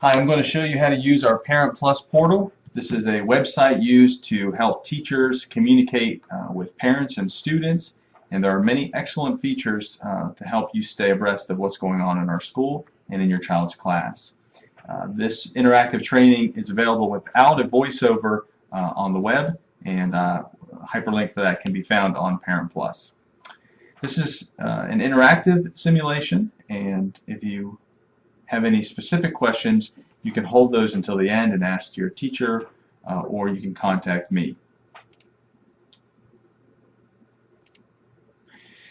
Hi, I'm going to show you how to use our ParentPlus portal. This is a website used to help teachers communicate with parents and students, and there are many excellent features to help you stay abreast of what's going on in our school and in your child's class. This interactive training is available without a voiceover on the web, and a hyperlink for that can be found on ParentPlus. This is an interactive simulation, and if you have any specific questions, you can hold those until the end and ask your teacher, or you can contact me.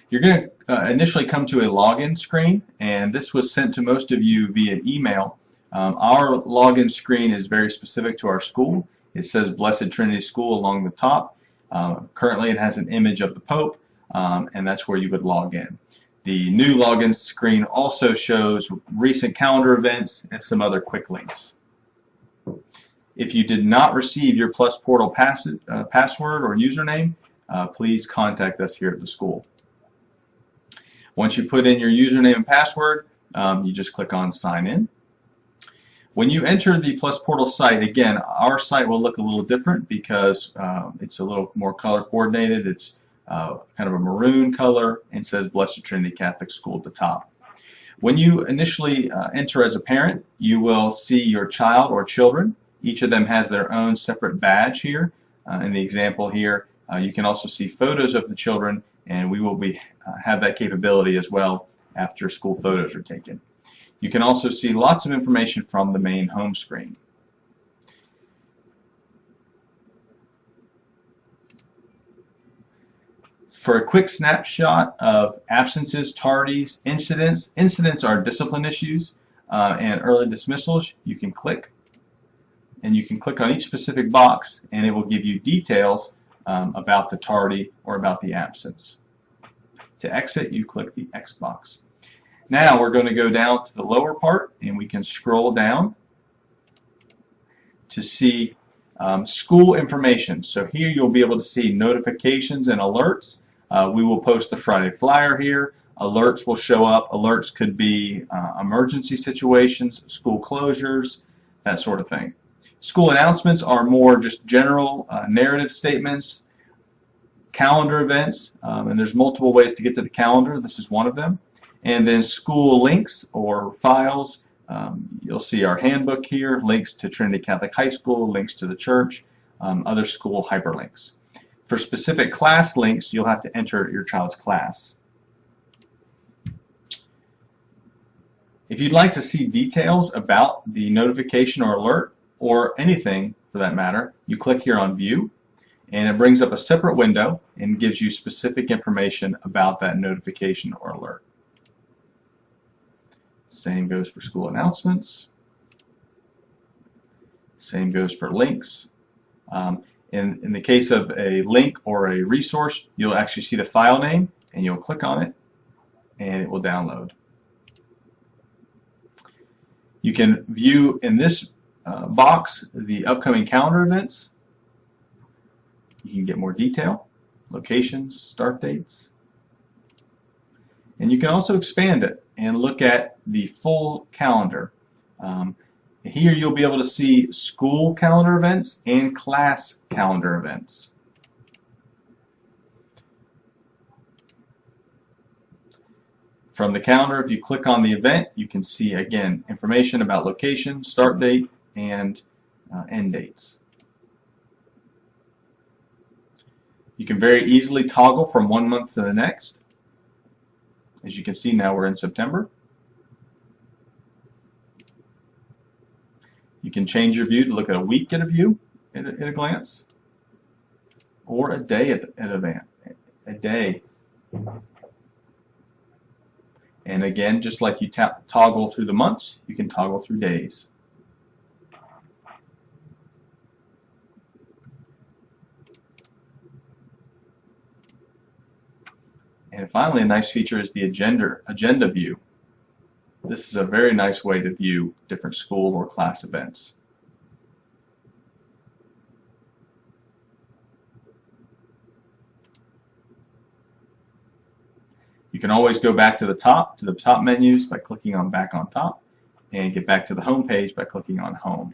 You're going to initially come to a login screen, and this was sent to most of you via email. Our login screen is very specific to our school. It says Blessed Trinity School along the top. Currently it has an image of the Pope, and that's where you would log in. The new login screen also shows recent calendar events and some other quick links. If you did not receive your Plus Portal password or username, please contact us here at the school. Once you put in your username and password, you just click on Sign In. When you enter the Plus Portal site, again, our site will look a little different because it's a little more color coordinated. It's kind of a maroon color and says Blessed Trinity Catholic School at the top. When you initially enter as a parent, you will see your child or children. Each of them has their own separate badge here. In the example here, you can also see photos of the children, and we will have that capability as well after school photos are taken. You can also see lots of information from the main home screen. For a quick snapshot of absences, tardies, incidents. Incidents are discipline issues and early dismissals. You can click, and you can click on each specific box, and it will give you details about the tardy or about the absence. To exit, you click the X box. Now we're going to go down to the lower part, and we can scroll down to see school information. So here you'll be able to see notifications and alerts. We will post the Friday flyer here. Alerts will show up. Alerts could be emergency situations, school closures, that sort of thing. School announcements are more just general narrative statements, calendar events, and there's multiple ways to get to the calendar. This is one of them. And then school links or files. You'll see our handbook here, links to Trinity Catholic High School, links to the church, other school hyperlinks. For specific class links, you'll have to enter your child's class. If you'd like to see details about the notification or alert, or anything for that matter, you click here on View, and it brings up a separate window and gives you specific information about that notification or alert. Same goes for school announcements. Same goes for links. In the case of a link or a resource, you'll actually see the file name, and you'll click on it, and it will download. You can view in this box the upcoming calendar events. You can get more detail, locations, start dates. And you can also expand it and look at the full calendar. Here you'll be able to see school calendar events and class calendar events. From the calendar, if you click on the event, you can see again information about location, start date, and end dates. You can very easily toggle from one month to the next. As you can see, now we're in September. You can change your view to look at a week at a view at a glance, or a day at a day. And again, just like you toggle through the months, you can toggle through days. And finally, a nice feature is the agenda view. This is a very nice way to view different school or class events. You can always go back to the top menus by clicking on Back on Top, and get back to the home page by clicking on Home.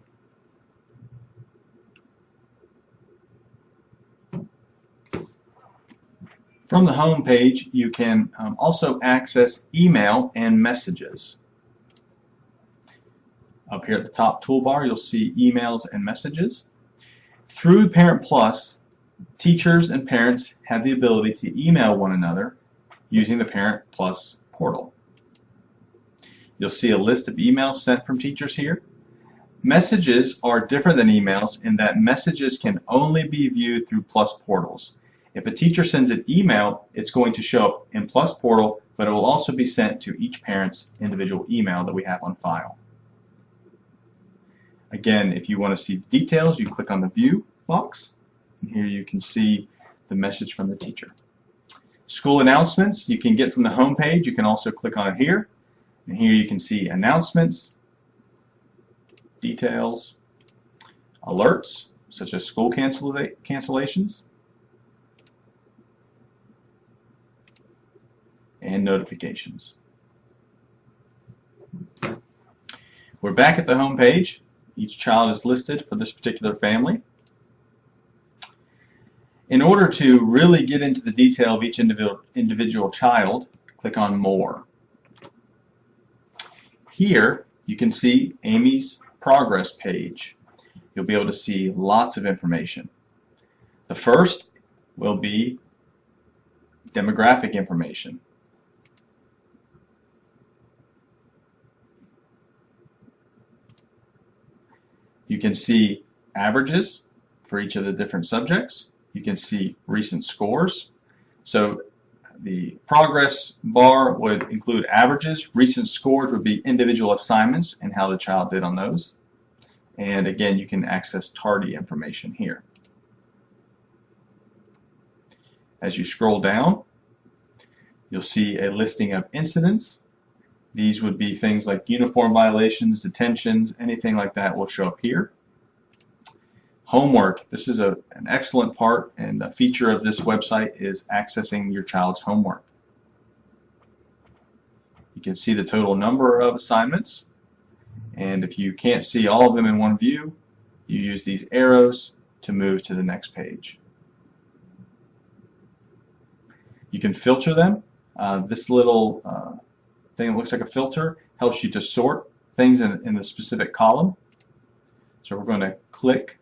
From the home page, you can also access email and messages. Up here at the top toolbar, you'll see emails and messages. Through ParentPlus, teachers and parents have the ability to email one another using the ParentPlus portal. You'll see a list of emails sent from teachers here. Messages are different than emails in that messages can only be viewed through Plus portals. If a teacher sends an email, it's going to show up in Plus portal, but it will also be sent to each parent's individual email that we have on file. Again, if you want to see details, you click on the View box, and here you can see the message from the teacher. School announcements you can get from the home page. You can also click on it here, and here you can see announcements, details, alerts such as school cancellations, and notifications. We're back at the home page. Each child is listed for this particular family. In order to really get into the detail of each individual child, click on More. Here you can see Amy's progress page. You'll be able to see lots of information. The first will be demographic information. You can see averages for each of the different subjects. You can see recent scores. So the progress bar would include averages. Recent scores would be individual assignments and how the child did on those. And again, you can access tardy information here. As you scroll down, you'll see a listing of incidents. These would be things like uniform violations, detentions, anything like that will show up here. Homework. This is an excellent part, and a feature of this website is accessing your child's homework. You can see the total number of assignments, and if you can't see all of them in one view, you use these arrows to move to the next page. You can filter them. This little thing that looks like a filter helps you to sort things in a specific column. So we're going to click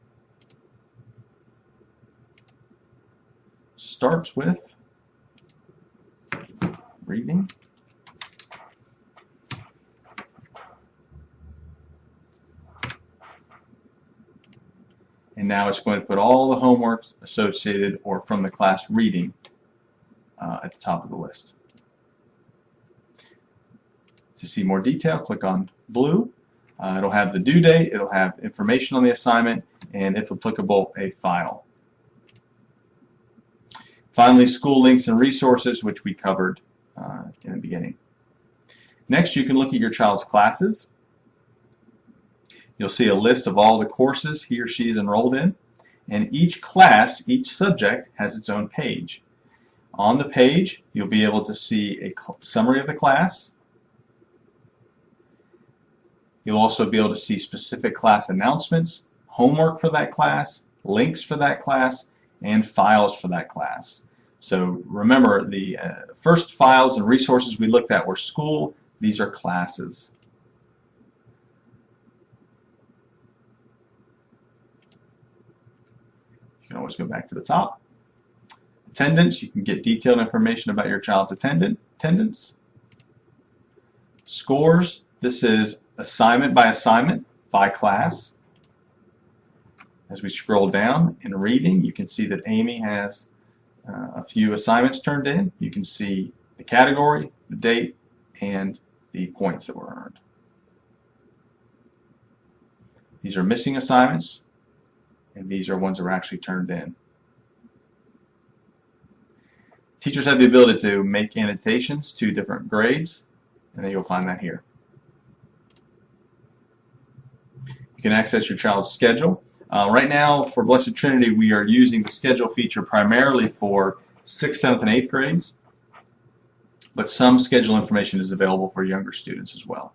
starts with reading. And now it's going to put all the homework associated or from the class reading at the top of the list. To see more detail, click on blue. It'll have the due date, it'll have information on the assignment, and if applicable, a file. Finally, school links and resources, which we covered in the beginning. Next, you can look at your child's classes. You'll see a list of all the courses he or she is enrolled in, and each class, each subject, has its own page. On the page, you'll be able to see a summary of the class. You'll also be able to see specific class announcements, homework for that class, links for that class, and files for that class. So remember, the first files and resources we looked at were school. These are classes. You can always go back to the top. Attendance, you can get detailed information about your child's attendance. Scores, this is assignment by class. As we scroll down in reading, you can see that Amy has a few assignments turned in. You can see the category, the date, and the points that were earned. These are missing assignments, and these are ones that were actually turned in. Teachers have the ability to make annotations to different grades, and then you'll find that here. You can access your child's schedule. Right now, for Blessed Trinity, we are using the schedule feature primarily for 6th, 7th, and 8th grades, but some schedule information is available for younger students as well.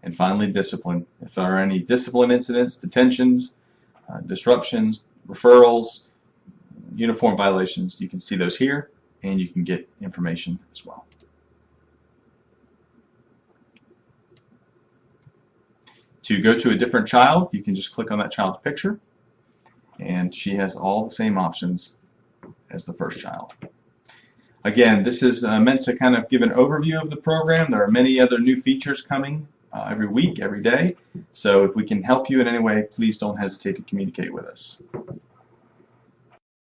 And finally, discipline. If there are any discipline incidents, detentions, disruptions, referrals, uniform violations, you can see those here, and you can get information as well. To go to a different child, you can just click on that child's picture, and she has all the same options as the first child. Again, this is meant to kind of give an overview of the program. There are many other new features coming every week, every day. So if we can help you in any way, please don't hesitate to communicate with us.